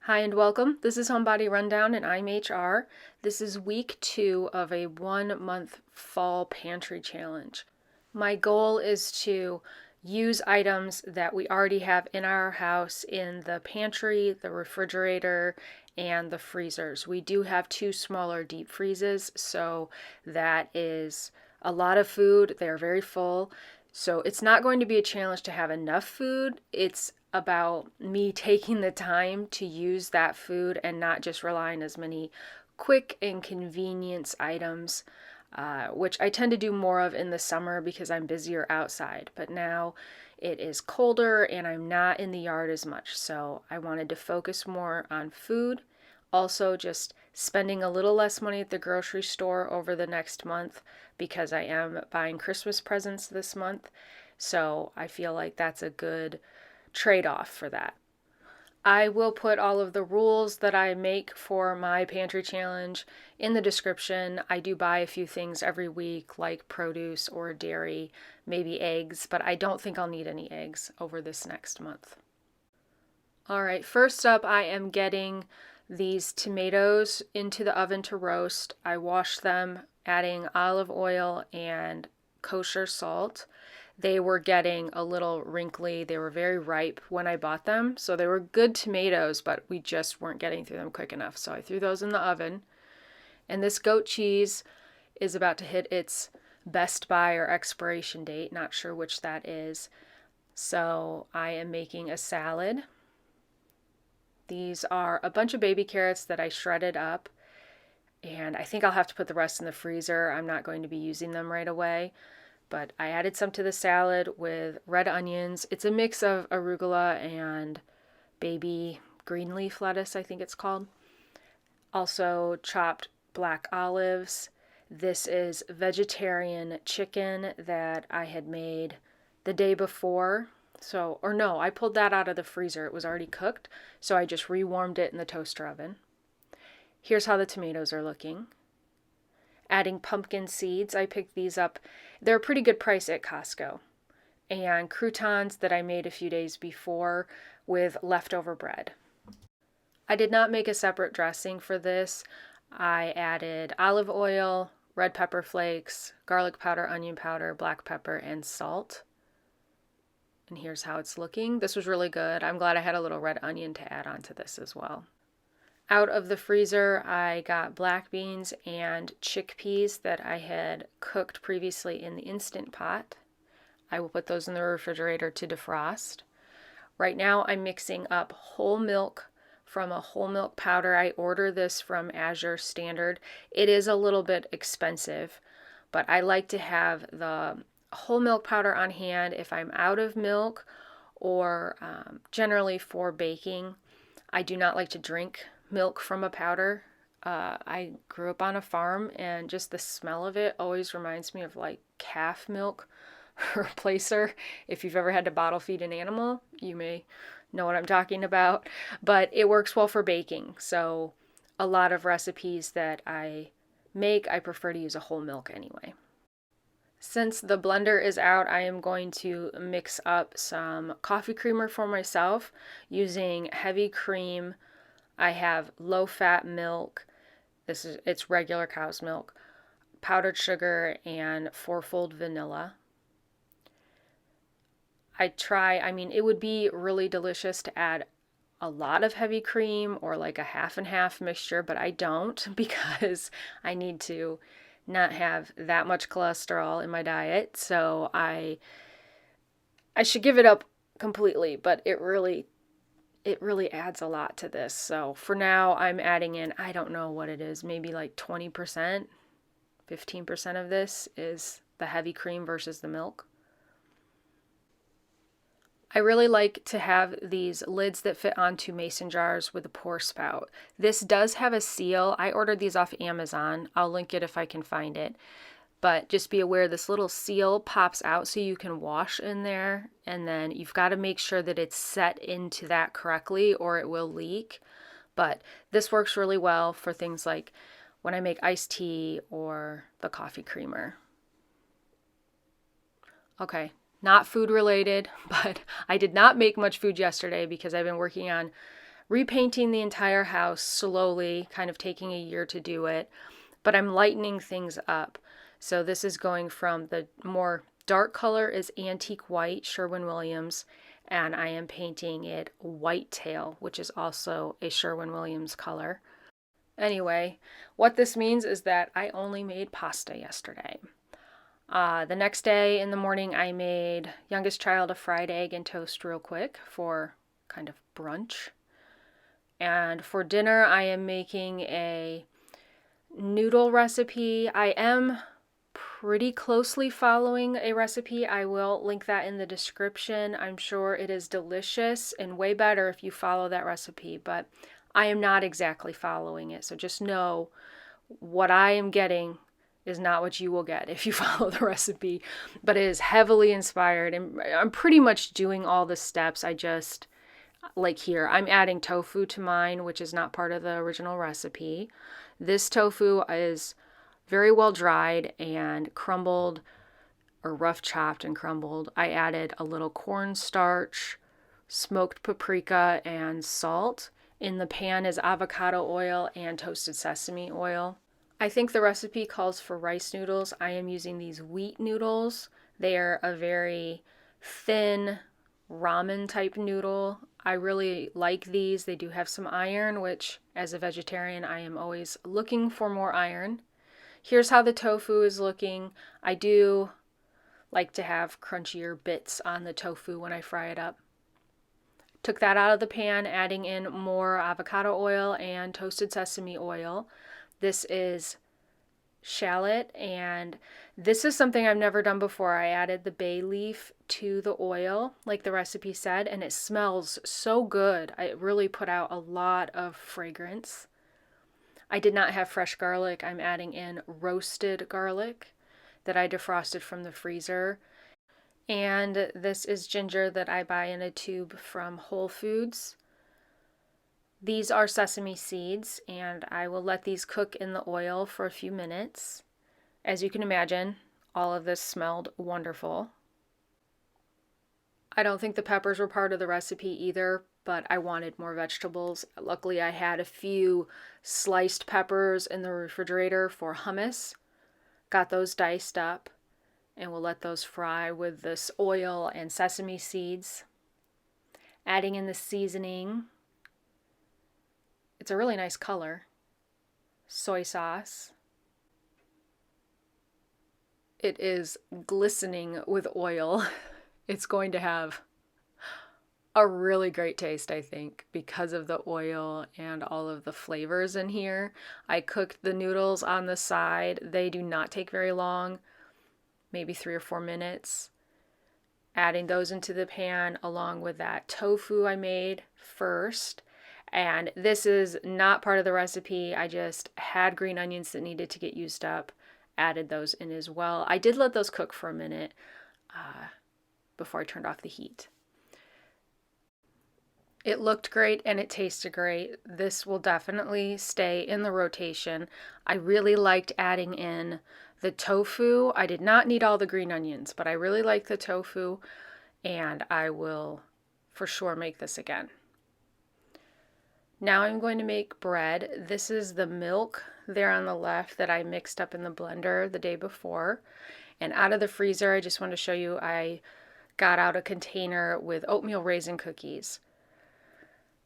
Hi and welcome. This is Homebody Rundown and I'm HR. This is week 2 of a 1-month fall pantry challenge. My goal is to use items that we already have in our house in the pantry, the refrigerator, and the freezers. We do have 2 smaller deep freezes, so that is a lot of food. They're very full. So it's not going to be a challenge to have enough food. It's about me taking the time to use that food and not just relying on as many quick and convenience items, which I tend to do more of in the summer because I'm busier outside. But now it is colder and I'm not in the yard as much. So I wanted to focus more on food. Also, just spending a little less money at the grocery store over the next month because I am buying Christmas presents this month. So I feel like that's a good trade-off for that. I will put all of the rules that I make for my pantry challenge in the description. I do buy a few things every week, like produce or dairy, maybe eggs, but I don't think I'll need any eggs over this next month. All right, first up, I am getting these tomatoes into the oven to roast. I wash them, adding olive oil and kosher salt. They were getting a little wrinkly. They were very ripe when I bought them. So they were good tomatoes, but we just weren't getting through them quick enough. So I threw those in the oven. And this goat cheese is about to hit its best by or expiration date. Not sure which that is. So I am making a salad. These are a bunch of baby carrots that I shredded up. And I think I'll have to put the rest in the freezer. I'm not going to be using them right away. But I added some to the salad with red onions. It's a mix of arugula and baby green leaf lettuce, I think it's called. Also chopped black olives. This is vegetarian chicken that I had made the day before. I pulled that out of the freezer. It was already cooked, so I just rewarmed it in the toaster oven. Here's how the tomatoes are looking. Adding pumpkin seeds. I picked these up. They're a pretty good price at Costco. And croutons that I made a few days before with leftover bread. I did not make a separate dressing for this. I added olive oil, red pepper flakes, garlic powder, onion powder, black pepper, and salt. And here's how it's looking. This was really good. I'm glad I had a little red onion to add onto this as well. Out of the freezer, I got black beans and chickpeas that I had cooked previously in the Instant Pot. I will put those in the refrigerator to defrost. Right now, I'm mixing up whole milk from a whole milk powder. I order this from Azure Standard. It is a little bit expensive, but I like to have the whole milk powder on hand if I'm out of milk or generally for baking. I do not like to drink milk from a powder. I grew up on a farm and just the smell of it always reminds me of like calf milk replacer. If you've ever had to bottle feed an animal, you may know what I'm talking about, but it works well for baking. So a lot of recipes that I make, I prefer to use a whole milk anyway. Since the blender is out, I am going to mix up some coffee creamer for myself using heavy cream. I have low-fat milk. It's regular cow's milk, powdered sugar, and fourfold vanilla. It would be really delicious to add a lot of heavy cream or like a half and half mixture, but I don't because I need to not have that much cholesterol in my diet. So I should give it up completely, but it really adds a lot to this. So for now, I'm adding in, I don't know what it is, maybe like 20%, 15% of this is the heavy cream versus the milk. I really like to have these lids that fit onto mason jars with a pour spout. This does have a seal. I ordered these off Amazon. I'll link it if I can find it. But just be aware this little seal pops out so you can wash in there, and then you've got to make sure that it's set into that correctly or it will leak. But this works really well for things like when I make iced tea or the coffee creamer. Okay, not food related, but I did not make much food yesterday because I've been working on repainting the entire house slowly, kind of taking a year to do it, but I'm lightening things up. So this is going from the more dark color is antique white, Sherwin-Williams, and I am painting it whitetail, which is also a Sherwin-Williams color. Anyway, what this means is that I only made pasta yesterday. The next day in the morning, I made youngest child a fried egg and toast real quick for kind of brunch. And for dinner, I am making a noodle recipe. I am pretty closely following a recipe. I will link that in the description. I'm sure it is delicious and way better if you follow that recipe, but I am not exactly following it. So just know what I am getting is not what you will get if you follow the recipe, but it is heavily inspired, and I'm pretty much doing all the steps. I just, like here, I'm adding tofu to mine, which is not part of the original recipe. This tofu is very well dried and crumbled, or rough chopped and crumbled. I added a little cornstarch, smoked paprika, and salt. In the pan is avocado oil and toasted sesame oil. I think the recipe calls for rice noodles. I am using these wheat noodles. They are a very thin ramen type noodle. I really like these. They do have some iron, which as a vegetarian, I am always looking for more iron. Here's how the tofu is looking. I do like to have crunchier bits on the tofu when I fry it up. Took that out of the pan, adding in more avocado oil and toasted sesame oil. This is shallot, and this is something I've never done before. I added the bay leaf to the oil, like the recipe said, and it smells so good. It really put out a lot of fragrance. I did not have fresh garlic. I'm adding in roasted garlic that I defrosted from the freezer. And this is ginger that I buy in a tube from Whole Foods. These are sesame seeds, and I will let these cook in the oil for a few minutes. As you can imagine, all of this smelled wonderful. I don't think the peppers were part of the recipe either, but I wanted more vegetables. Luckily, I had a few sliced peppers in the refrigerator for hummus. Got those diced up, and we'll let those fry with this oil and sesame seeds. Adding in the seasoning. It's a really nice color. Soy sauce. It is glistening with oil. It's going to have a really great taste, I think, because of the oil and all of the flavors in here. I cooked the noodles on the side. They do not take very long, maybe 3 or 4 minutes. Adding those into the pan along with that tofu I made first. And this is not part of the recipe. I just had green onions that needed to get used up. Added those in as well. I did let those cook for a minute before I turned off the heat. It looked great and it tasted great. This will definitely stay in the rotation. I really liked adding in the tofu. I did not need all the green onions, but I really like the tofu, and I will for sure make this again. Now I'm going to make bread. This is the milk there on the left that I mixed up in the blender the day before. And out of the freezer, I just want to show you, I got out a container with oatmeal raisin cookies.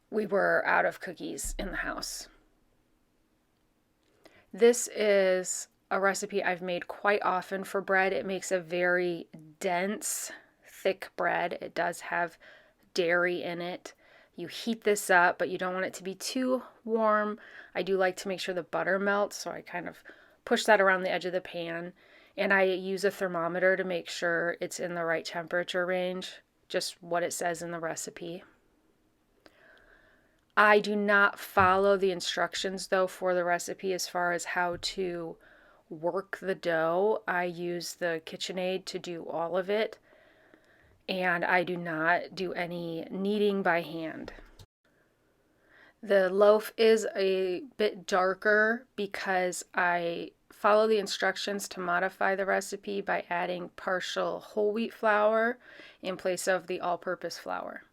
We were out of cookies in the house. This is a recipe I've made quite often for bread. It makes a very dense, thick bread. It does have dairy in it. You heat this up, but you don't want it to be too warm. I do like to make sure the butter melts, so I kind of push that around the edge of the pan. And I use a thermometer to make sure it's in the right temperature range, just what it says in the recipe. I do not follow the instructions, though, for the recipe as far as how to work the dough. I use the KitchenAid to do all of it. And I do not do any kneading by hand. The loaf is a bit darker because I follow the instructions to modify the recipe by adding partial whole wheat flour in place of the all-purpose flour.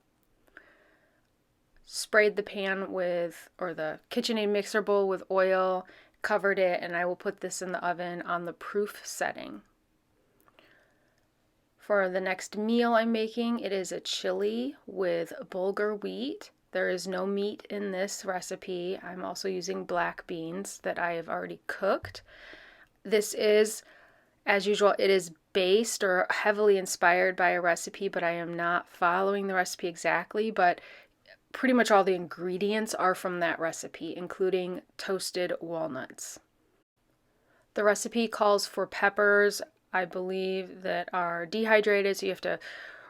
sprayed the pan with, or the KitchenAid mixer bowl with oil, covered it, and I will put this in the oven on the proof setting. For the next meal I'm making, it is a chili with bulgur wheat. There is no meat in this recipe. I'm also using black beans that I have already cooked. This is, as usual, it is based or heavily inspired by a recipe, but I am not following the recipe exactly, but pretty much all the ingredients are from that recipe, including toasted walnuts. The recipe calls for peppers, I believe, that are dehydrated, so you have to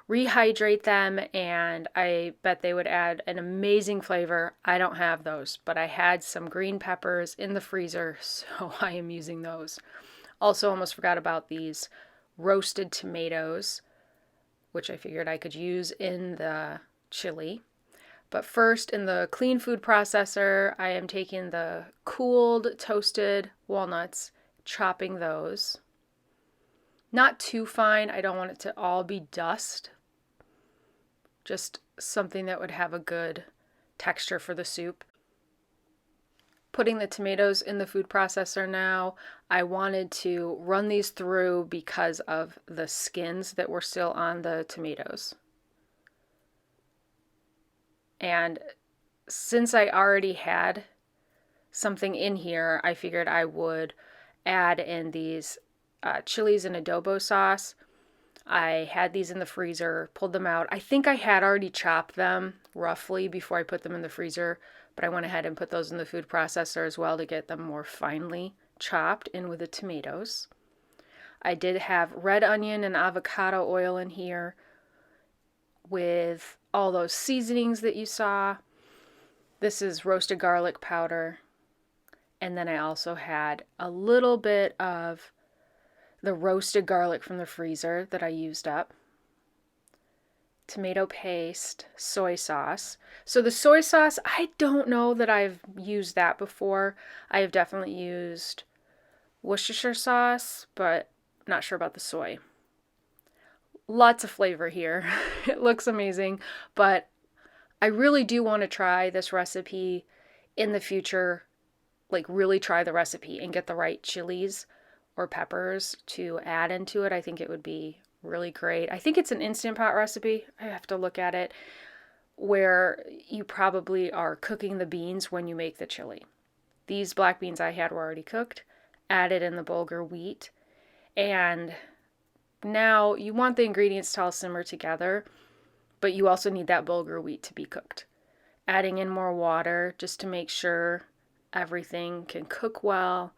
rehydrate them, and I bet they would add an amazing flavor. I don't have those, but I had some green peppers in the freezer, so I am using those. Also, almost forgot about these roasted tomatoes, which I figured I could use in the chili. But first, in the clean food processor, I am taking the cooled toasted walnuts, chopping those. Not too fine. I don't want it to all be dust. Just something that would have a good texture for the soup. Putting the tomatoes in the food processor now. I wanted to run these through because of the skins that were still on the tomatoes. And since I already had something in here, I figured I would add in these chilies and adobo sauce. I had these in the freezer, pulled them out. I think I had already chopped them roughly before I put them in the freezer, but I went ahead and put those in the food processor as well to get them more finely chopped in with the tomatoes. I did have red onion and avocado oil in here with all those seasonings that you saw. This is roasted garlic powder. And then I also had a little bit of the roasted garlic from the freezer that I used up. Tomato paste, soy sauce. So the soy sauce, I don't know that I've used that before. I have definitely used Worcestershire sauce, but not sure about the soy. Lots of flavor here. It looks amazing, but I really do want to try this recipe in the future, like really try the recipe and get the right chilies or peppers to add into it. I think it would be really great. I think it's an Instant Pot recipe. I have to look at it, where you probably are cooking the beans when you make the chili. These black beans I had were already cooked, added in the bulgur wheat, and now you want the ingredients to all simmer together, but you also need that bulgur wheat to be cooked. Adding in more water just to make sure everything can cook well.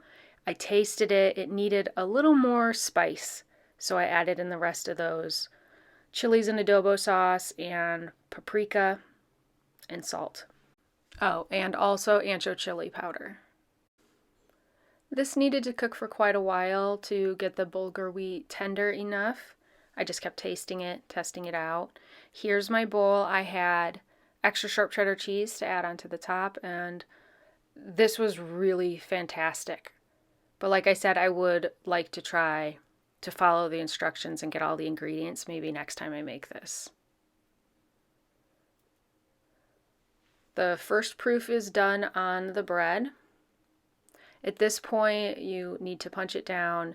I tasted it. It needed a little more spice, so I added in the rest of those chilies and adobo sauce and paprika and salt. Oh, and also ancho chili powder. This needed to cook for quite a while to get the bulgur wheat tender enough. I just kept tasting it, testing it out. Here's my bowl. I had extra sharp cheddar cheese to add onto the top, and this was really fantastic. But like I said, I would like to try to follow the instructions and get all the ingredients maybe next time I make this. The first proof is done on the bread. At this point, you need to punch it down,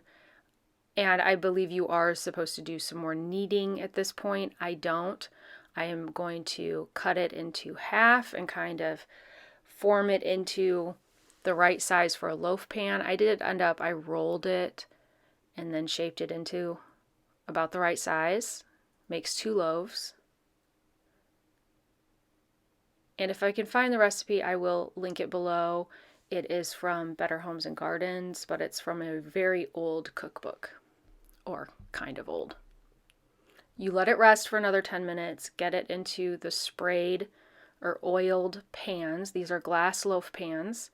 and I believe you are supposed to do some more kneading at this point. I don't. I am going to cut it into half and kind of form it into the right size for a loaf pan. I rolled it and then shaped it into about the right size. Makes 2 loaves. And if I can find the recipe, I will link it below. It is from Better Homes and Gardens, but it's from a very old cookbook, or kind of old. You let it rest for another 10 minutes, get it into the sprayed or oiled pans. These are glass loaf pans.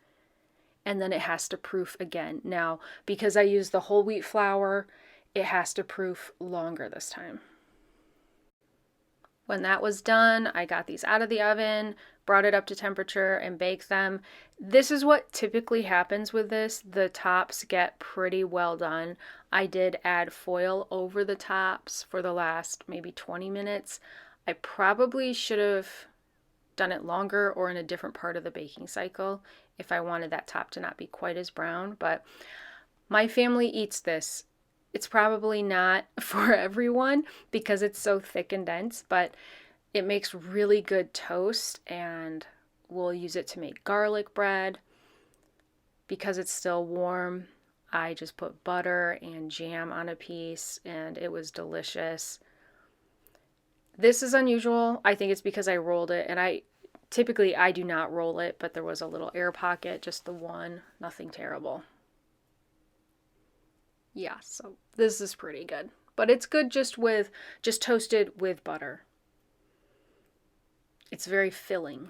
And then it has to proof again. Now, because I used the whole wheat flour, it has to proof longer this time. When that was done, I got these out of the oven, brought it up to temperature, and baked them. This is what typically happens with this. The tops get pretty well done. I did add foil over the tops for the last maybe 20 minutes. I probably should have done it longer or in a different part of the baking cycle if I wanted that top to not be quite as brown. But my family eats this. It's probably not for everyone because it's so thick and dense, but it makes really good toast, and we'll use it to make garlic bread. Because it's still warm, I just put butter and jam on a piece, and it was delicious. This is unusual. I think it's because I rolled it, and I do not roll it, but there was a little air pocket, just the one, nothing terrible. Yeah, so this is pretty good. But it's good just toasted with butter. It's very filling.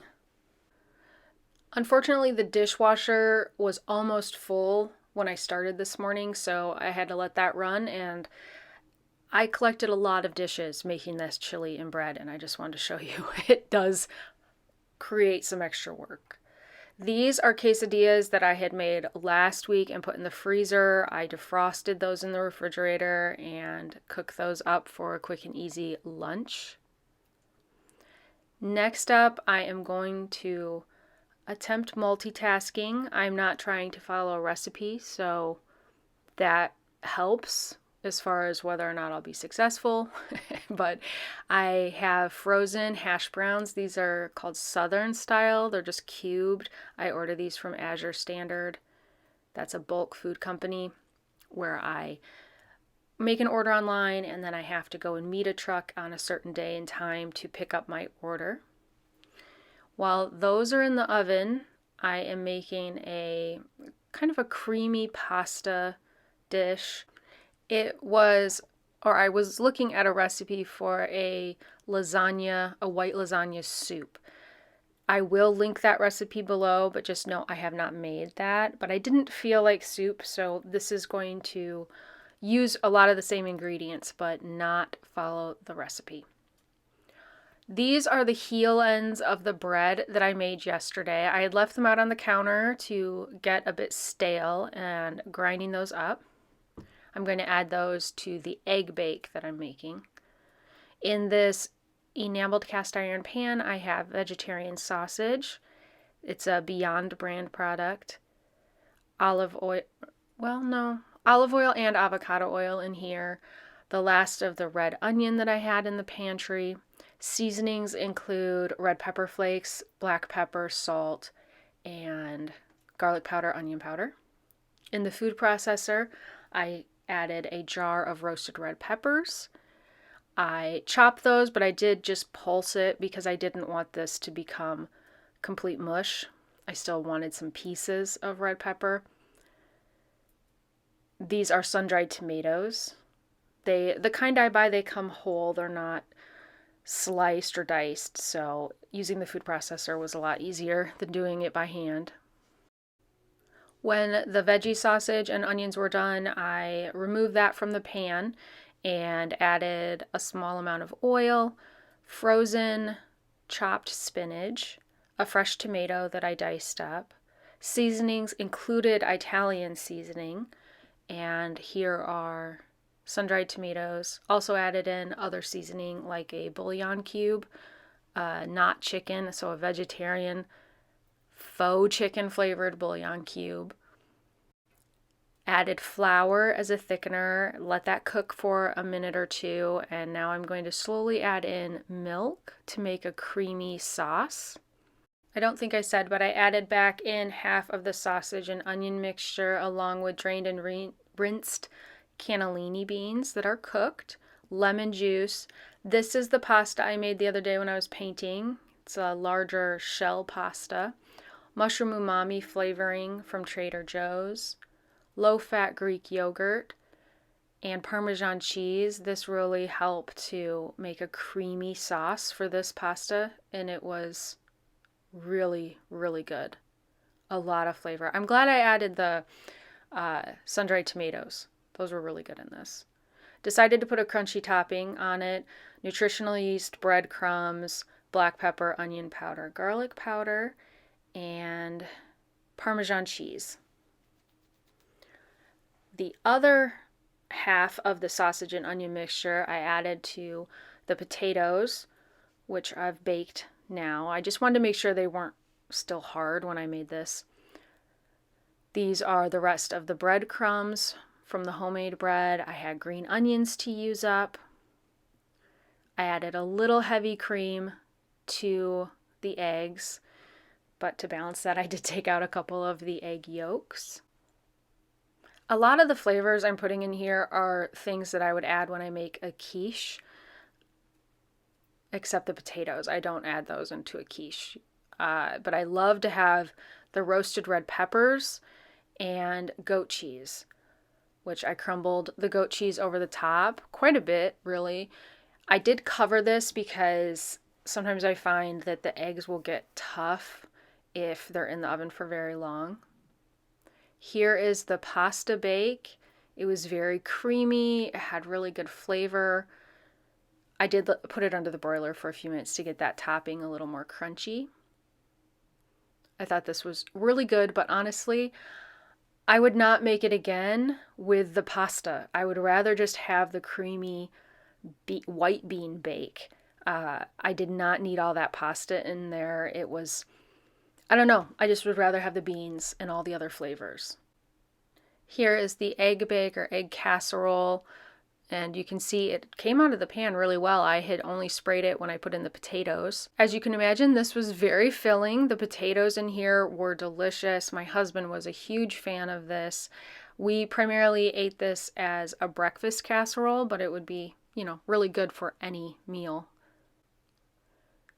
Unfortunately, the dishwasher was almost full when I started this morning, so I had to let that run, and I collected a lot of dishes making this chili and bread, and I just wanted to show you it does create some extra work. These are quesadillas that I had made last week and put in the freezer. I defrosted those in the refrigerator and cooked those up for a quick and easy lunch. Next up, I am going to attempt multitasking. I'm not trying to follow a recipe, so that helps as far as whether or not I'll be successful. But I have frozen hash browns. These are called Southern style. They're just cubed. I order these from Azure Standard. That's a bulk food company where I make an order online and then I have to go and meet a truck on a certain day and time to pick up my order. While those are in the oven, I am making a kind of a creamy pasta dish. I was looking at a recipe for a white lasagna soup. I will link that recipe below, but just know I have not made that. But I didn't feel like soup, so this is going to use a lot of the same ingredients, but not follow the recipe. These are the heel ends of the bread that I made yesterday. I had left them out on the counter to get a bit stale and grinding those up. I'm going to add those to the egg bake that I'm making. In this enameled cast iron pan, I have vegetarian sausage. It's a Beyond brand product. Olive oil and avocado oil in here. The last of the red onion that I had in the pantry. Seasonings include red pepper flakes, black pepper, salt, and garlic powder, onion powder. In the food processor, I added a jar of roasted red peppers. I chopped those, but I did just pulse it because I didn't want this to become complete mush. I still wanted some pieces of red pepper. These are sun-dried tomatoes. The kind I buy, they come whole. They're not sliced or diced, so using the food processor was a lot easier than doing it by hand. When the veggie sausage and onions were done, I removed that from the pan and added a small amount of oil, frozen chopped spinach, a fresh tomato that I diced up. Seasonings included Italian seasoning, and here are sun-dried tomatoes. Also added in other seasoning like a bouillon cube, not chicken, so a vegetarian faux chicken flavored bouillon cube. Added flour as a thickener, let that cook for a minute or two, and now I'm going to slowly add in milk to make a creamy sauce. I don't think I said, but I added back in half of the sausage and onion mixture along with drained and rinsed cannellini beans that are cooked, lemon juice. This is the pasta I made the other day when I was painting. It's a larger shell pasta. Mushroom umami flavoring from Trader Joe's. Low-fat Greek yogurt. And Parmesan cheese. This really helped to make a creamy sauce for this pasta, and it was really, really good. A lot of flavor. I'm glad I added the sun-dried tomatoes. Those were really good in this. Decided to put a crunchy topping on it. Nutritional yeast, breadcrumbs, black pepper, onion powder, garlic powder, and Parmesan cheese. The other half of the sausage and onion mixture I added to the potatoes, which I've baked now. I just wanted to make sure they weren't still hard when I made this. These are the rest of the breadcrumbs from the homemade bread. I had green onions to use up. I added a little heavy cream to the eggs, but to balance that, I did take out a couple of the egg yolks. A lot of the flavors I'm putting in here are things that I would add when I make a quiche, except the potatoes. I don't add those into a quiche. But I love to have the roasted red peppers and goat cheese, which I crumbled the goat cheese over the top quite a bit, really. I did cover this because sometimes I find that the eggs will get tough if they're in the oven for very long. Here is the pasta bake. It was very creamy. It had really good flavor. I did put it under the broiler for a few minutes to get that topping a little more crunchy. I thought this was really good, but honestly, I would not make it again with the pasta. I would rather just have the creamy white bean bake. I did not need all that pasta in there. It was, I don't know, I just would rather have the beans and all the other flavors. Here is the egg bake or egg casserole, and you can see it came out of the pan really well. I had only sprayed it when I put in the potatoes. As you can imagine, this was very filling. The potatoes in here were delicious. My husband was a huge fan of this. We primarily ate this as a breakfast casserole, but it would be, really good for any meal.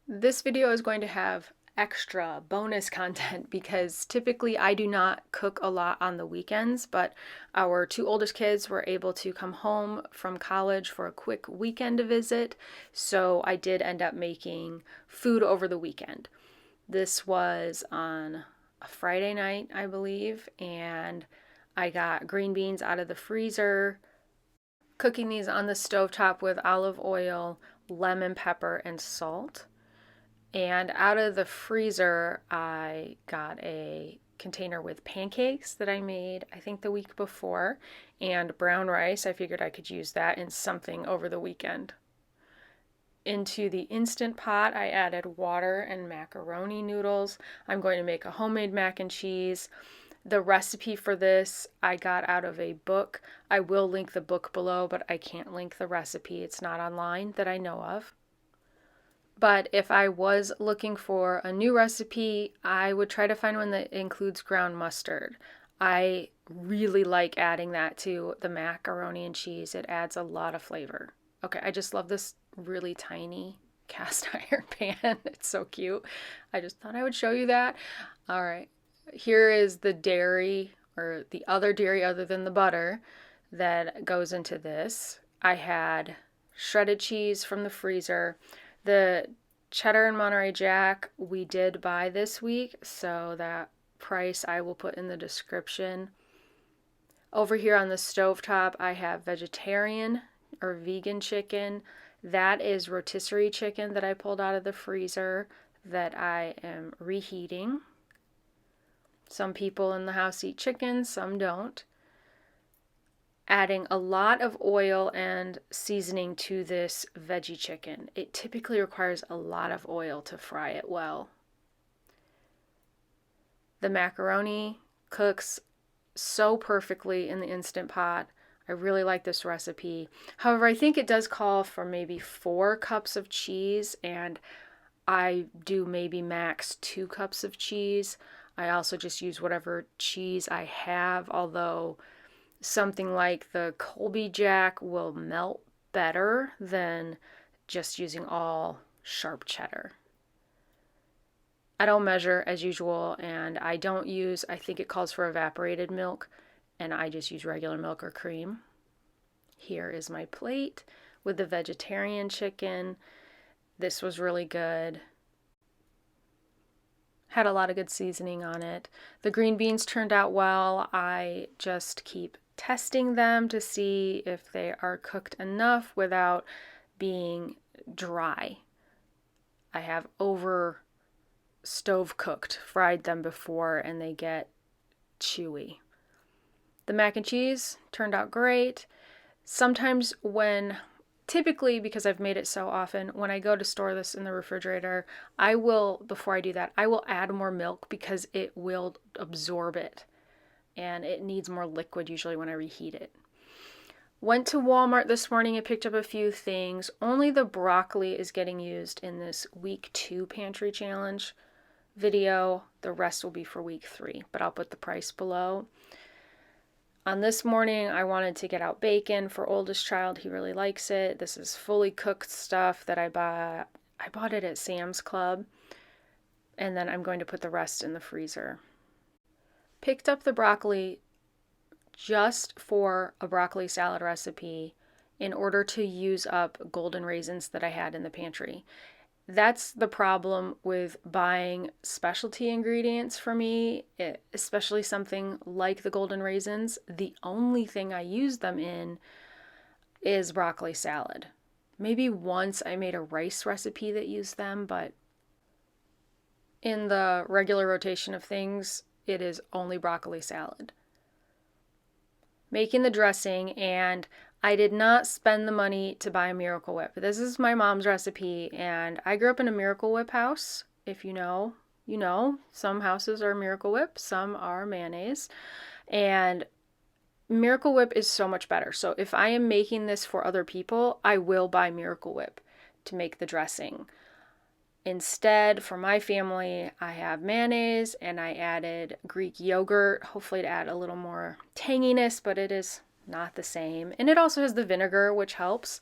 This video is going to have extra bonus content because typically I do not cook a lot on the weekends, but our two oldest kids were able to come home from college for a quick weekend visit, so I did end up making food over the weekend. This was on a Friday night, I believe, and I got green beans out of the freezer, cooking these on the stovetop with olive oil, lemon pepper, and salt. And out of the freezer, I got a container with pancakes that I made, I think the week before, and brown rice. I figured I could use that in something over the weekend. Into the Instant Pot, I added water and macaroni noodles. I'm going to make a homemade mac and cheese. The recipe for this I got out of a book. I will link the book below, but I can't link the recipe. It's not online that I know of. But if I was looking for a new recipe, I would try to find one that includes ground mustard. I really like adding that to the macaroni and cheese. It adds a lot of flavor. Okay, I just love this really tiny cast iron pan. It's so cute. I just thought I would show you that. All right, here is the dairy, or the other dairy other than the butter, that goes into this. I had shredded cheese from the freezer. The cheddar and Monterey Jack we did buy this week, so that price I will put in the description. Over here on the stovetop, I have vegetarian or vegan chicken. That is rotisserie chicken that I pulled out of the freezer that I am reheating. Some people in the house eat chicken, some don't. Adding a lot of oil and seasoning to this veggie chicken. It typically requires a lot of oil to fry it well. The macaroni cooks so perfectly in the Instant Pot. I really like this recipe. However, I think it does call for maybe 4 cups of cheese, and I do maybe max 2 cups of cheese. I also just use whatever cheese I have, although something like the Colby Jack will melt better than just using all sharp cheddar. I don't measure as usual, and I think it calls for evaporated milk, and I just use regular milk or cream. Here is my plate with the vegetarian chicken. This was really good. Had a lot of good seasoning on it. The green beans turned out well. I just keep testing them to see if they are cooked enough without being dry. I have over stove cooked, fried them before, and they get chewy. The mac and cheese turned out great. Sometimes when typically, because I've made it so often, when I go to store this in the refrigerator, I will, before I do that, I will add more milk because it will absorb it. And it needs more liquid usually when I reheat it. Went to Walmart this morning and picked up a few things. Only the broccoli is getting used in this week 2 pantry challenge video. The rest will be for week 3, but I'll put the price below. On this morning, I wanted to get out bacon for oldest child. He really likes it. This is fully cooked stuff that I bought. I bought it at Sam's Club, and then I'm going to put the rest in the freezer. Picked up the broccoli just for a broccoli salad recipe in order to use up golden raisins that I had in the pantry. That's the problem with buying specialty ingredients for me, especially something like the golden raisins. The only thing I use them in is broccoli salad. Maybe once I made a rice recipe that used them, but in the regular rotation of things, it is only broccoli salad. Making the dressing, and I did not spend the money to buy a Miracle Whip. This is my mom's recipe, and I grew up in a Miracle Whip house. If you know, you know. Some houses are Miracle Whip, some are mayonnaise, and Miracle Whip is so much better. So if I am making this for other people, I will buy Miracle Whip to make the dressing. Instead, for my family, I have mayonnaise and I added Greek yogurt, hopefully to add a little more tanginess, but it is not the same. And it also has the vinegar, which helps.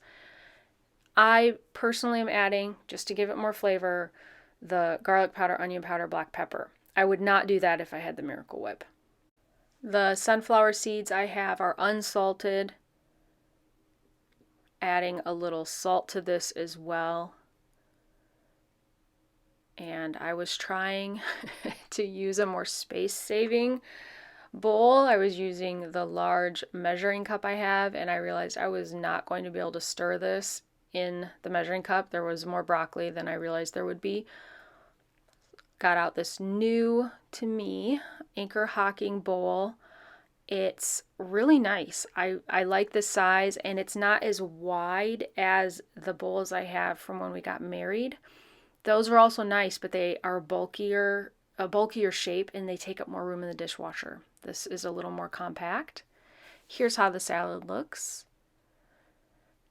I personally am adding, just to give it more flavor, the garlic powder, onion powder, black pepper. I would not do that if I had the Miracle Whip. The sunflower seeds I have are unsalted. Adding a little salt to this as well. And I was trying to use a more space-saving bowl. I was using the large measuring cup I have, and I realized I was not going to be able to stir this in the measuring cup. There was more broccoli than I realized there would be. Got out this new, to me, Anchor Hocking bowl. It's really nice. I like the size, and it's not as wide as the bowls I have from when we got married. Those are also nice, but they are a bulkier shape, and they take up more room in the dishwasher. This is a little more compact. Here's how the salad looks.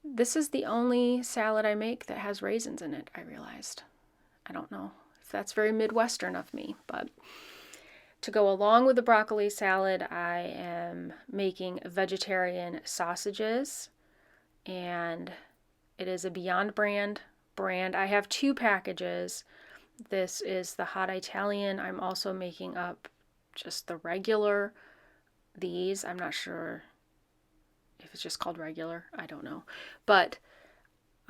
This is the only salad I make that has raisins in it, I realized. I don't know if that's very Midwestern of me, but to go along with the broccoli salad, I am making vegetarian sausages, and it is a Beyond brand. I have 2 packages. This is the hot Italian. I'm also making up just the regular. These, I'm not sure if it's just called regular. I don't know. But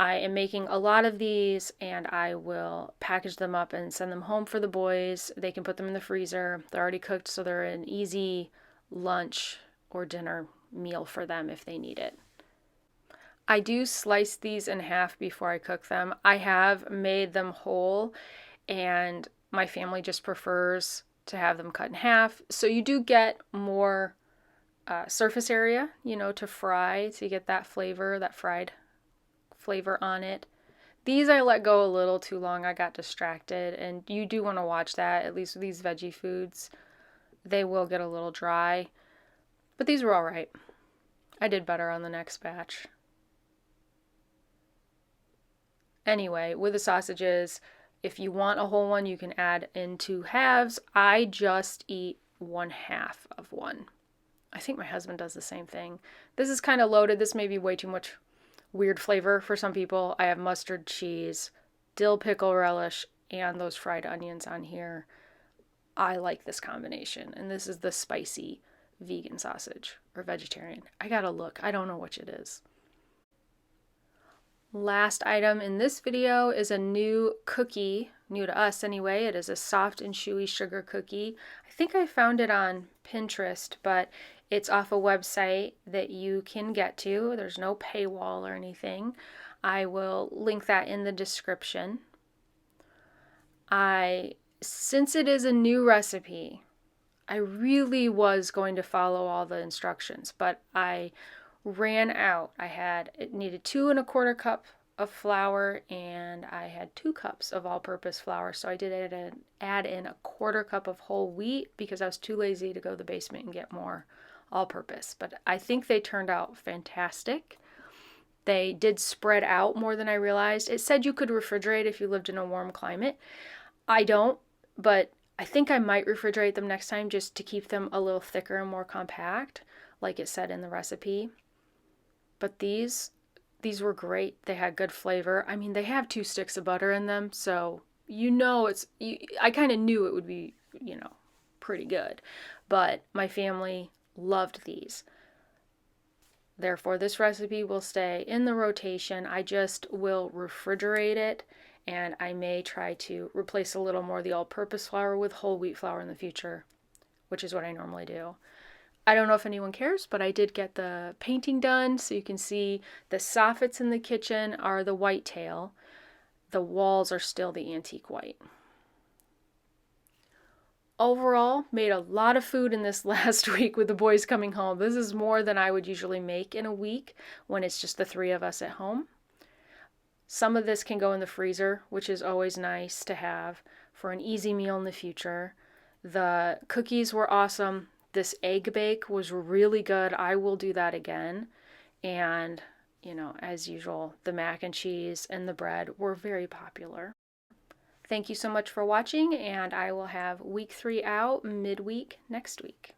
I am making a lot of these, and I will package them up and send them home for the boys. They can put them in the freezer. They're already cooked, so they're an easy lunch or dinner meal for them if they need it. I do slice these in half before I cook them. I have made them whole, and my family just prefers to have them cut in half. So you do get more surface area, to fry, to get that flavor, that fried flavor on it. These I let go a little too long. I got distracted, and you do want to watch that. At least with these veggie foods, they will get a little dry. But these were all right. I did better on the next batch. Anyway, with the sausages, if you want a whole one, you can add in 2 halves. I just eat 1/2 of one. I think my husband does the same thing. This is kind of loaded. This may be way too much weird flavor for some people. I have mustard cheese, dill pickle relish, and those fried onions on here. I like this combination. And this is the spicy vegan sausage or vegetarian. I gotta look. I don't know which it is. Last item in this video is a new cookie, new to us anyway. It is a soft and chewy sugar cookie. I think I found it on Pinterest, but it's off a website that you can get to. There's no paywall or anything. I will link that in the description. Since it is a new recipe, I really was going to follow all the instructions, but I ran out. It needed 2¼ cup of flour, and I had 2 cups of all-purpose flour. So I did add in 1/4 cup of whole wheat because I was too lazy to go to the basement and get more all-purpose. But I think they turned out fantastic. They did spread out more than I realized. It said you could refrigerate if you lived in a warm climate. I don't, but I think I might refrigerate them next time just to keep them a little thicker and more compact, like it said in the recipe. But these were great. They had good flavor. I mean, they have 2 sticks of butter in them, so I kind of knew it would be, pretty good. But my family loved these. Therefore, this recipe will stay in the rotation. I just will refrigerate it, and I may try to replace a little more of the all-purpose flour with whole wheat flour in the future, which is what I normally do. I don't know if anyone cares, but I did get the painting done, so you can see the soffits in the kitchen are the whitetail. The walls are still the antique white. Overall, made a lot of food in this last week with the boys coming home. This is more than I would usually make in a week when it's just the 3 of us at home. Some of this can go in the freezer, which is always nice to have for an easy meal in the future. The cookies were awesome. This egg bake was really good. I will do that again. And, as usual, the mac and cheese and the bread were very popular. Thank you so much for watching, and I will have week 3 out midweek next week.